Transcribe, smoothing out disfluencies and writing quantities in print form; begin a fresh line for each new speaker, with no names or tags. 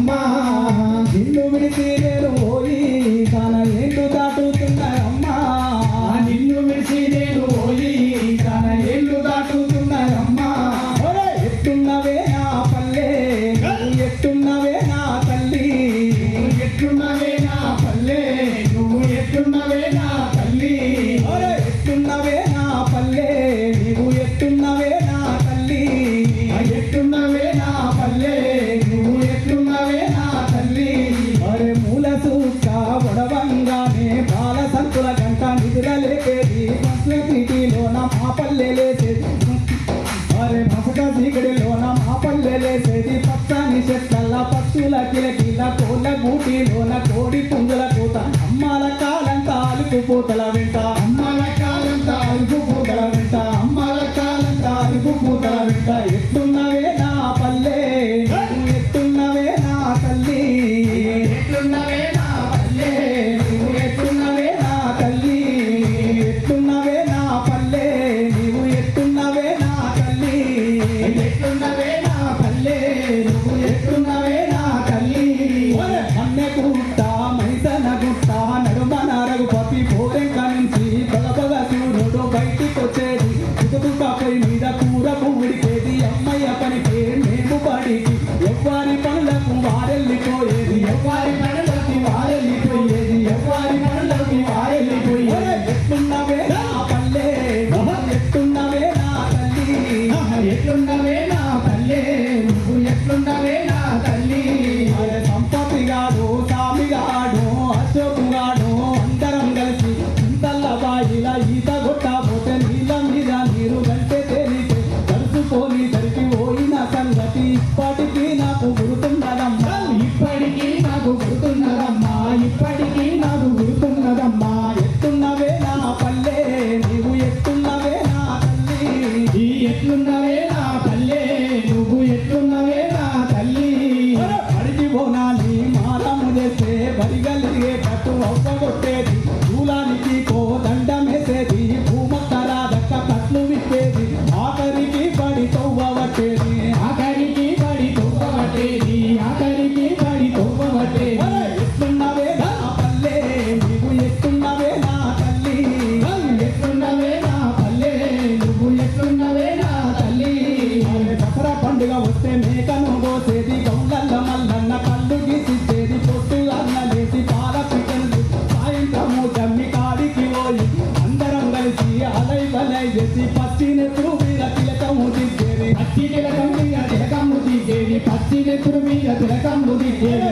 అమ్మా నిన్ను విడిచి నేను పోయి తన ఏళ్ళు దాటుతున్నాయమ్మా నిన్ను విడిచి నేను పోయి తన ఏళ్ళు దాటుతున్నాయమ్మా ఎట్టున్నవే నా పల్లె ఎట్టున్నవే నా తల్లి ఎట్టున్నవే నా పల్లె నువ్వు ఎట్టున్నవే నా తల్లి ఎట్టున్నవే నా పల్లె నువ్వు ఎట్టున్నవే నా తల్లి ఎట్టున్నవే నా పల్లె నువ్వు ఎట్టున్నవే నా తల్లి అరే మూల సూక్క వడవంగానే బాల సంతుల గంట నిద్రలేకేది సంస్కృతిలోన మా పల్లె లేసేది అరే మసక చీకటిలోన మా పల్లె లేసేది పచ్చని చెట్ల పక్షుల కిలకిల కోళ్ళ గూటిలోన కోడి పుంజుల కూత అమ్మాల కాలంతా అలుకుపోతల వెంట అమ్మాల కాలంతా అలుకుపోతల వెంట అమ్మాల కాలంతా అలుకుపోతల వెంట ఎట్టున్నవే నా పల్లె ఎట్టున్నవే నా తల్లి ఎట్టున్నవే నా పల్లె నువ్వు ఎట్టున్నవే నా తల్లి ఎట్టున్నవే నా పల్లె నువ్వు ఎట్టున్నవే నా తల్లి ఎట్టున్నవే నా పల్లె నువ్వు ఎట్టున్నవే నా తల్లి అన్నె గుట్ట మైసన గుట్ట నడుమన రఘుపతి పోరెంక నుంచి బగబగ సూర్యుడు బయటికి వచ్చేది కుతుకాపై మీద కూర ఉడికేది అమ్మయ్య పనికి మేము పడికి ఎవ్వరి పనులకు వారెళ్ళిపోయేది ఎవ్వరి పనులకి వారెళ్ళిపోయేది ఎవ్వరి పనులకి వారెళ్ళిపోయేది ఎట్టున్నవే నా పల్లె ఎట్టున్నవే నా తల్లి ఎట్టున్నవే నా పల్లె నువ్వు ఎట్టున్నవే నా తల్లి సంపతిగాడు సామిగాడు అశోకుగాడు అందరం కలిసి చింతల్ల బాయిల ఈత కొట్టబోతే నీళ్ళ మీద నీరు గంటే తేలితే కలుసుకొని సరికి పోయిన సంగతి ఇప్పటికీ నాకు గుర్తున్నదమ్మా ఇప్పటికీ నాకు గుర్తున్నదమ్మా ఇప్పటికీ నాకు గుర్తున్నదమ్మా ఎట్టున్నవే నా పల్లె నీవు ఎట్టున్నవే నా తల్లి ఎట్లున్నవే నా పల్లె నువ్వు ఎట్టున్నవే నా తల్లి పడికి పోనాలి మాలము చేస్తే బరిగలిగే కట్టు అవ్వగొట్టేది దూలానికి కో దండమేసేది భూమక్కరా దక్క కట్లు విప్పేది ఆఖరికి పడి తవ్వబట్టేది ఆఖరికి పడి తవ్వబట్టేది ఆఖరికి పడి తవ్వబట్టేది ఎట్టున్నవే నా పల్లె నువ్వు ఎట్టున్నవే నా తల్లి ఎట్టున్నవే నా పల్లె నువ్వు ఎట్టున్నవే నా తల్లి దసరా పండుగ వస్తే మేకను కోసేది గౌళ్ళల్ల మల్లన్న కళ్ళు గీసిచ్చేది పొట్టుగా లేచి పాల పిట్టలు సాయంత్రము జమ్మి కాడికి పోయి అందరం కలిసి అలై బలై చేసి పచ్చి నెత్తురు మీద తిలకము దిగ్గేది పచ్చి తిలకం మీద తిలకము దిగ్గేది పచ్చి నెత్తురు మీద తిలకము దిగ్గేది